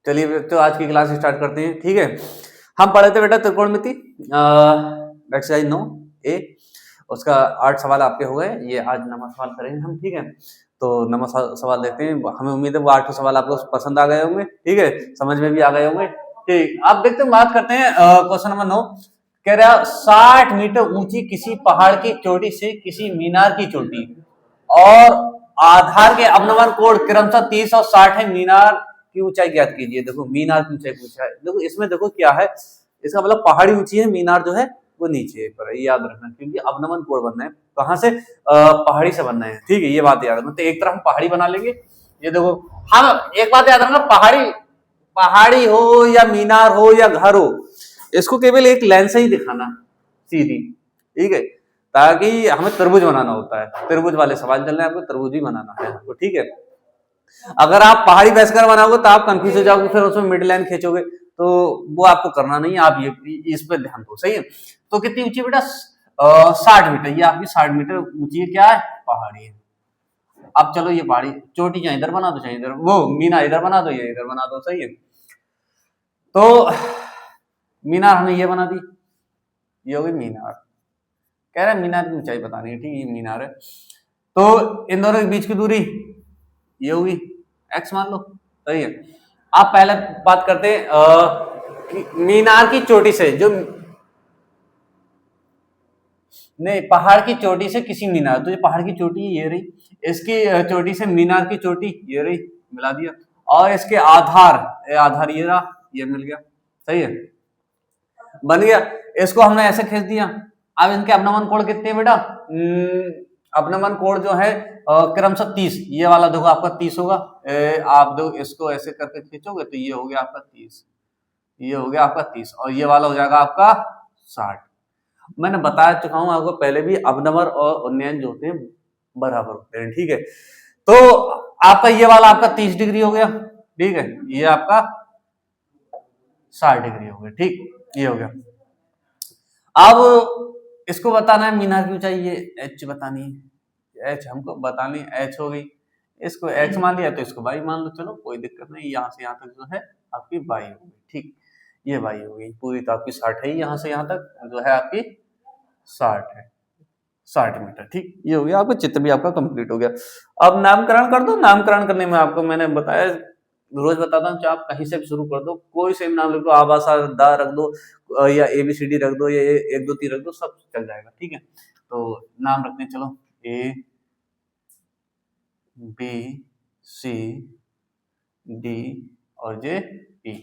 चलिए तो आज की क्लास स्टार्ट करते हैं। ठीक है, हम पढ़े थे बेटा त्रिकोणमिति एक्सरसाइज 9 ए, उसका 8 सवाल आपके हो गए। ये आज 9वां सवाल करेंगे हम। ठीक है, तो 9वां सवाल देखते हैं। हमें उम्मीद है वो 8 सवाल आपको पसंद आ गए होंगे। ठीक है, समझ में भी आ गए होंगे। ठीक, आप देखते हैं, बात करते हैं क्वेश्चन नंबर 9। कह रहा 60 मीटर ऊंची किसी पहाड़ की चोटी से किसी मीनार की चोटी और आधार के अवनमन कोण क्रमशः 30 और 60 है। मीनार की ऊंचाई ज्ञात कीजिए। देखो मीनार की ऊंचाई पूछा है। देखो इसमें देखो क्या है, इसका मतलब पहाड़ी ऊंची है, मीनार जो है वो नीचे पर है। ये याद रखना, क्योंकि अवनमन कोण बनना है कहां से, पहाड़ी से बनना है। ठीक है, ये बात याद रखना। तो एक तरफ हम पहाड़ी बना लेंगे। ये देखो, हम एक बात याद रखना, पहाड़ी हो या मीनार हो या घर हो, इसको केवल एक लाइन से ही दिखाना, सीधी। ठीक है, ताकि हमें त्रिभुज बनाना होता है। त्रिभुज वाले सवाल चल रहे हैं, आपको त्रिभुज ही बनाना है आपको। ठीक है, अगर आप पहाड़ी बैसकर बनाओगे तो आप कंफ्यूज हो जाओगे, फिर उसमें मिड लाइन खींचोगे, तो वो आपको करना नहीं है। आप ये इस पे ध्यान दो। सही है, तो कितनी ऊंची बेटा, 60 मीटर। ये आपकी 60 मीटर ऊंची है। क्या है, पहाड़ी है। अब चलो, ये पहाड़ी चोटी चाहे इधर बना दो चाहे इधर, वो मीना इधर बना दो या इधर बना दो। सही है, तो मीनार हमने ये बना दी, ये होगी मीनार। कह रहा है मीनार की ऊंचाई बतानी है। ठीक है, ये मीनार है। तो इन दोनों के बीच की दूरी ये होगी x मान लो। सही है, आप पहले बात करते हैं मीनार की चोटी से, जो नहीं, पहाड़ की चोटी से किसी मीनार, तो ये पहाड़ की चोटी ये रही, इसकी चोटी से मीनार की चोटी ये रही, मिला दिया। और इसके आधार ये रहा, ये मिल गया। सही है, बन गया। इसको हमने ऐसे खींच दिया। अब इनके अवनमन कोण कितने हैं बेटा, अवनमन कोण जो है क्रमशः 30। ये वाला देखो आपका 30 होगा। आप देखो इसको ऐसे करके खींचोगे तो ये हो गया आपका 30, ये हो गया आपका 30, और ये वाला हो जाएगा आपका 60। मैंने बता चुका हूं आपको पहले भी, अवनमन और उन्नयन जो होते हैं बराबर होते हैं। ठीक है, तो आपका ये वाला आपका 30 डिग्री हो गया। ठीक है, ये आपका 60 डिग्री हो गया। ठीक, ये हो गया। अब इसको बताना है मीनार की ऊंचाई, ये एच बतानी है। एच हमको बतानी है, एच हो गई। इसको एक्स मान लिया तो इसको वाई मान लो। चलो कोई दिक्कत नहीं, यहाँ से यहाँ तक जो है आपकी वाई हो गई। ठीक, ये वाई हो गई पूरी, तो आपकी 60 है। यहाँ से यहाँ तक जो है आपकी 60 है, 60 मीटर। ठीक, ये हो गया। आपका चित्र भी आपका कंप्लीट हो गया। अब नामकरण कर दो। नामकरण करने में आपको मैंने बताया, रोज बताता हूँ, आप कहीं से भी शुरू कर दो, कोई से भी नाम लिख दो, आबासा दा रख दो, या ABCD रख दो, या 1 2 3 रख दो, सब चल जाएगा। ठीक है, तो नाम रखते हैं। चलो, ABCD और JP।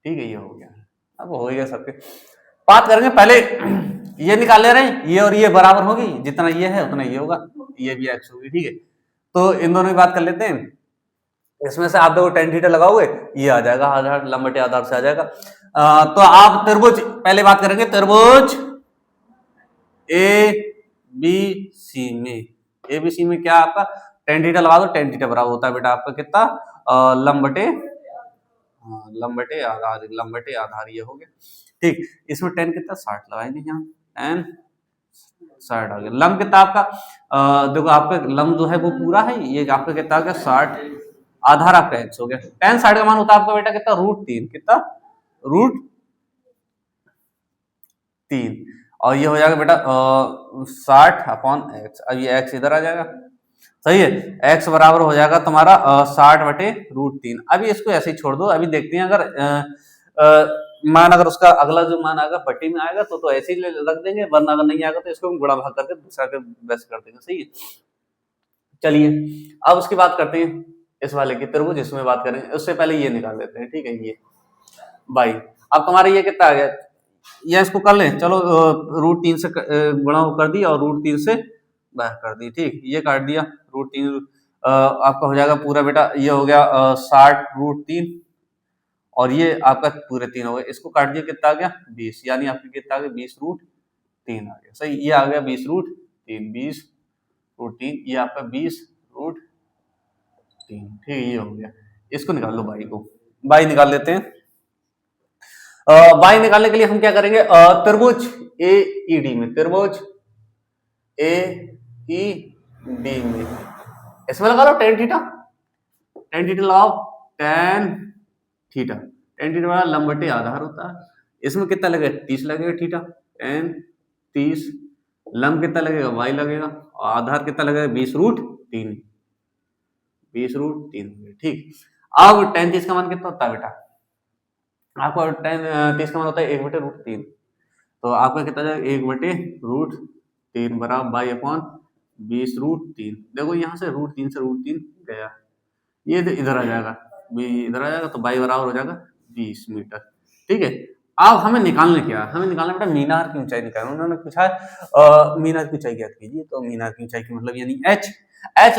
ठीक है, ये हो गया। अब हो गया सबके। बात करेंगे पहले, ये निकाल ले रहे हैं, ये और ये बराबर होगी, जितना ये है उतना ये होगा, ये भी x होगी। ठीक है, तो इन दोनों की बात कर लेते हैं। इसमें से आप देखो tan थीटा लगाओगे, ये आ जाएगा आधार, लंबटे आधार से आ जाएगा। तो आप त्रिभुज पहले बात करेंगे, त्रिभुज ABC में, ABC में क्या आपका tan थीटा लगा दो। tan थीटा बराबर होता है बेटा आपका कितना, लंबटे आधार ये हो गया। ठीक, इसमें tan कितना 60 लगाएंगे, यहाँ tan 60 आ गया। लंब कितना आपका, देखो आपका लंब जो है वो पूरा है, ये आपका कितना आ गया 60, आधार आपका x हो गया। tan 60 का मान होता है आपका बेटा कितना, √3, कितना √3, और ये हो जाएगा बेटा 60/x। अब ये x इधर आ जाएगा। सही है, x बराबर हो जाएगा तुम्हारा 60/√3। अभी इसको ऐसे ही छोड़ दो। अभी देखते हैं, अगर मान, अगर उसका अगला जो मान आएगा बट्टी में आएगा तो ऐसे ही रख देंगे, वरना अगर नहीं आएगा तो इसको हम गुणा भाग करके दूसरा के वैसे कर देंगे। सही है, चलिए अब उसकी बात करते हैं, इस वाले की त्रिभुज, इसमें बात करेंगे। उससे पहले ये निकाल देते हैं। ठीक है, ये बाई। अब तुम्हारा ये कितना आ गया, या इसको कर लें। चलो, √3 से गुणा कर दी और √3 से बाहर कर दी। ठीक, ये काट दिया, √3 आपका हो जाएगा पूरा बेटा, ये हो गया 60 √3, और ये आपका पूरे 3 हो गए। इसको काट दिया, कितना आ गया 20, यानी आपके कितना आ गया 20√3 आ गया। सही, ये आ गया 20√3, 20√3, ये आपका 20√3। ठीक है, ये हो गया। इसको निकाल लो, बाई को, बाई निकाल लेते हैं। बाई निकालने के लिए हम क्या करेंगे, त्रिभुज AED में, त्रिभुज AED में इसमें लगा लो tan थीटा, tan थीटा लगाओ, tan थीटा। टेन थीटा बराबर लंब बटे आधार होता है। इसमें कितना लगेगा 30 लगेगा थीटा, टेन 30, लंब कितना लगेगा y लगेगा, और आधार कितना लगेगा 20√3, 20√3। ठीक, अब टेन 30 का मान कितना होता है बेटा, आपको टेन 30 का मान होता है 1/√3, तो आपका कितना जाएगा 1/√3 बराबर बाई अपॉन 20√3। देखो यहाँ से √3 से √3 गया, ये इधर आ जाएगा, इधर आ जाएगा, तो बाई बराबर हो जाएगा 20 मीटर। ठीक है, अब हमें निकालने क्या है, हमें निकालना बेटा मीनार की ऊंचाई निकालना। उन्होंने पूछा है मीनार की ऊंचाई ज्ञात कीजिए, तो मीनार की ऊंचाई की मतलब यानी एच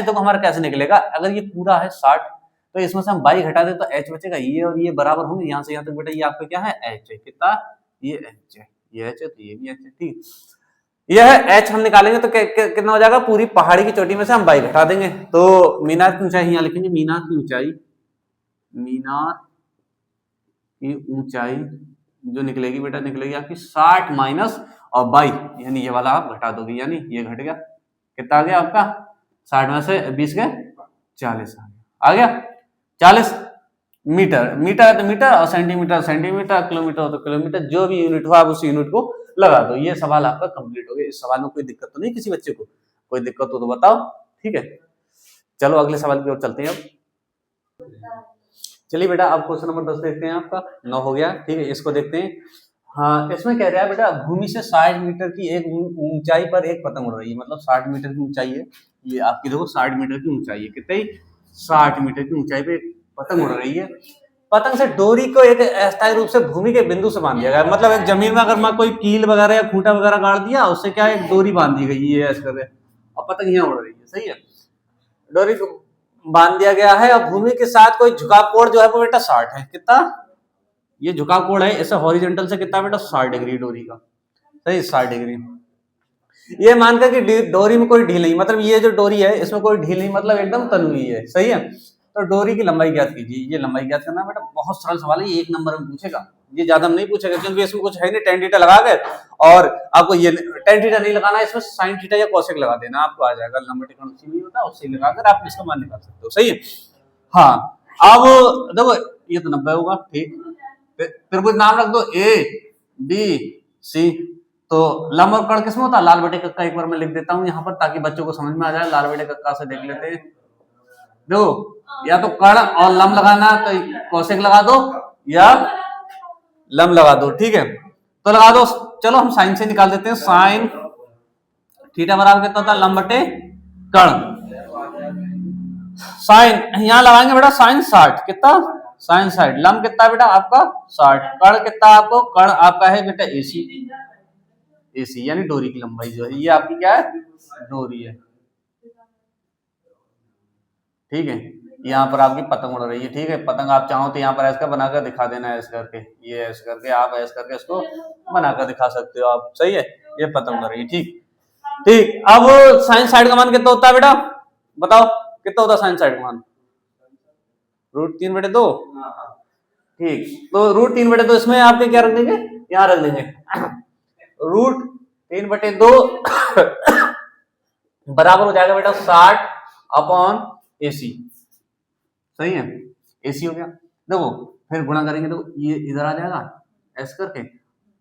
तो हमारा कैसे निकलेगा, अगर ये पूरा है 60 तो इसमें से हम बाई घटा दे तो एच बचेगा, ये और ये बराबर होंगे, यहाँ से यहाँ तक बेटा ये आपका क्या है एच है, कितना ये एच है, ये एच है तो ये भी एच है। ठीक, यह एच हम निकालेंगे तो कितना हो जाएगा, पूरी पहाड़ी की चोटी में से हम बाई घटा देंगे, तो मीनार की ऊंचाई यहाँ लिखेंगे, मीनार की ऊंचाई, मीनार की ऊंचाई जो निकलेगी बेटा निकलेगी आपकी 60 माइनस और बाई, यानी ये वाला आप घटा दोगे, यानी ये घट गया, कितना आ गया आपका 60 में से 20 के 40 आ गया 40 मीटर, मीटर है तो मीटर, और सेंटीमीटर सेंटीमीटर, किलोमीटर हो तो किलोमीटर, जो भी यूनिट हो आप उस यूनिट को लगा दो। ये सवाल आपका कंप्लीट हो गया। इस सवाल में कोई दिक्कत तो नहीं किसी बच्चे को, कोई दिक्कत हो तो बताओ। ठीक है, चलो अगले सवाल की ओर चलते हैं अब। चलिए बेटा अब क्वेश्चन नंबर 10 देखते हैं, आपका 9 हो गया। ठीक है, इसको देखते हैं। हाँ, इसमें कह रहा है बेटा भूमि से 60 मीटर की एक ऊंचाई पर एक पतंग उड़ रही है, मतलब 60 मीटर की ऊंचाई है ये आपकी, देखो 60 मीटर की ऊंचाई है, कितनी 60 मीटर की ऊंचाई पे पतंग उड़ रही है। पतंग से डोरी को एक अस्थायी रूप से भूमि के बिंदु से बांध दिया गया, मतलब एक जमीन में अगर कोई कील वगैरह या खूंटा वगैरह गाड़ दिया, उससे क्या एक डोरी बांध दी गई है ऐसे करके, और पतंग यहाँ उड़ रही है। सही है, डोरी को बांध दिया गया है, और भूमि के साथ कोई झुकाव कोण जो है वो बेटा 60 है, कितना ये झुकाव कोण है, इसे हॉरिजॉन्टल से कितना बेटा 60 डिग्री डोरी का। सही, 60 डिग्री। ये मानकर कि डोरी में कोई ढील नहीं, मतलब ये जो डोरी है इसमें कोई ढील नहीं, मतलब एकदम तनी हुई है। सही है, तो डोरी की लंबाई ज्ञात कीजिए। ये लंबाई ज्ञात करना बेटा बहुत सरल सवाल है, ये 1 नंबर में पूछेगा, ये ज्यादा नहीं पूछेगा क्योंकि इसमें कुछ है नहीं, टेन थीटा लगा गए, और आपको ये टेन थीटा नहीं लगाना है, इसमें साइन थीटा या कोसेक लगा देना, आपको आ जाएगा। लंबा टिकन उसी में होता है, उससे लगाकर आप इसका मान निकाल सकते हो। सही है, हाँ अब देखो ये तो 90 होगा। ठीक, फिर कुछ नाम रख दो A B C, तो लंब और कर्ण किसमें होता है, लाल बटे कक्का। एक बार मैं लिख देता हूं यहाँ पर ताकि बच्चों को समझ में आ जाए, लाल बटे कक्का से देख लेते हैं। देखो या तो कर्ण और लंब लगाना तो कौशिक लगा दो, या लंब लगा दो। ठीक है, तो लगा दो। चलो हम साइन से निकाल देते हैं, साइन थीटा बराबर कितना होता है लंब बटे कर्ण। साइन यहाँ लगाएंगे बेटा साइन 60, कितना साइन 60, लंब कितना बेटा आपका 60, कर्ण कितना आपको, कर्ण आपका है बेटा AC, AC यानी डोरी की लंबाई जो है ये आपकी क्या है, डोरी है। ठीक है, यहाँ पर आपकी पतंग उड़ रही है। ठीक है, पतंग आप चाहो तो यहाँ पर ऐसा बनाकर दिखा देना, ऐसे करके, ये ऐसे करके आप ऐसे करके इसको बनाकर दिखा सकते हो आप। सही है, ये पतंग उड़ रही है। ठीक ठीक, अब साइन 60 का मान कितना होता है बेटा, बताओ कितना होता है साइन 60 का मान, √3/2। ठीक, तो √3/2 इसमें आपके क्या रख देंगे, यहाँ रख देंगे √3/2 बराबर हो जाएगा बेटा 60 अपॉन AC। सही है, AC हो गया। देखो फिर गुणा करेंगे तो ये इधर आ जाएगा ऐसे करके,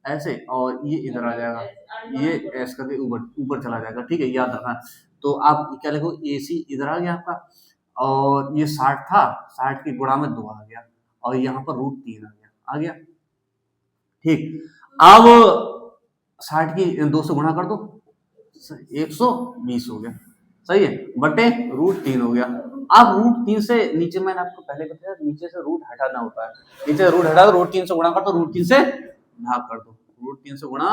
ऐसे, और ये इधर आ जाएगा, ये ऐसे करके ऊपर ऊपर चला जाएगा। ठीक है, याद रखना। तो आप क्या लिखो, AC इधर आ गया आपका, और ये 60 था, 60 की गुणा में 2 आ गया, और यहाँ पर √3 आ गया। ठीक, अब 60 की 2 से गुणा कर दो, 120 हो गया। सही है, बटे √3 हो गया। अब √3 से नीचे, मैंने आपको पहले बताया नीचे से रूट हटाना होता है, नीचे से रूट हटा दो, √3 से गुणा कर दो, √3 से भाग कर दो, √3 से गुणा,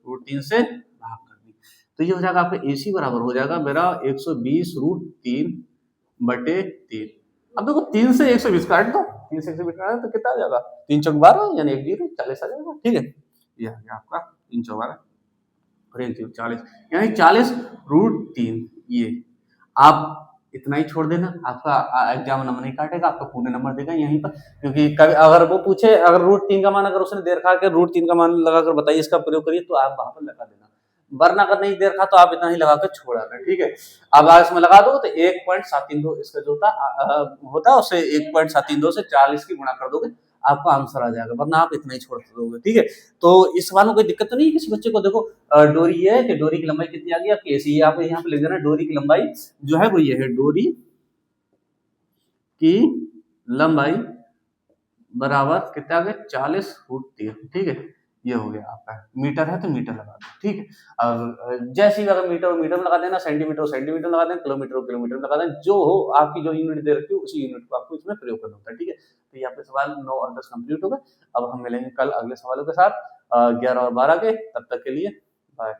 √3 से भाग कर दी, तो ये हो जाएगा आपका AC बराबर हो जाएगा मेरा 120√3/3। अब देखो 3 से 120 काट दो, 3 से 120 काट दो तो कितना आ जाएगा, 3 चौक 12 यानी 1 0 40 आ जाएगा। ठीक है, ये आ गया आपका 3 चौक 12 और 1 40, यानी 40√3। ये आप इतना ही छोड़ देना, आपका एग्जाम नंबर नहीं काटेगा, आपका पूरे नंबर देगा यहीं पर, क्योंकि कभी अगर वो पूछे अगर √3 का मान अगर उसने दे रखा के √3 का मान लगाकर बताइए इसका प्रयोग करिए, तो आप वहां पर लगा देना, वरना अगर नहीं दे रखा तो आप इतना ही लगाकर छोड़ आना। ठीक है, अब आप इसमें लगा दो तो 1.732 इसका जो होता है उससे 1.732 से 40 की गुणा कर दोगे, आपका आंसर आ जाएगा, वरना आप इतना ही छोड़ दोगे। ठीक है, तो इस सवाल में कोई दिक्कत तो नहीं है किसी बच्चे को? देखो डोरी है कि डोरी की लंबाई कितनी आ गई आपकी, ऐसी आप यहाँ पे लिख देना, डोरी की लंबाई जो है वो ये है, डोरी की लंबाई बराबर कितना आ गया, 40 फुट 3। ठीक है, ये हो गया आपका। मीटर है तो मीटर लगा दो। ठीक है, अब जैसे ही अगर मीटर मीटर में लगा देना, सेंटीमीटर सेंटीमीटर लगा देना, किलोमीटर किलोमीटर में लगा देना, जो हो आपकी जो यूनिट दे रखी हो उसी यूनिट को आपको इसमें प्रयोग करना होता है। ठीक है, तो ये आपके सवाल 9 और 10 कंप्लीट हो गए। अब हम मिलेंगे कल अगले सवालों के साथ 11 और 12 के। तब तक के लिए बाय।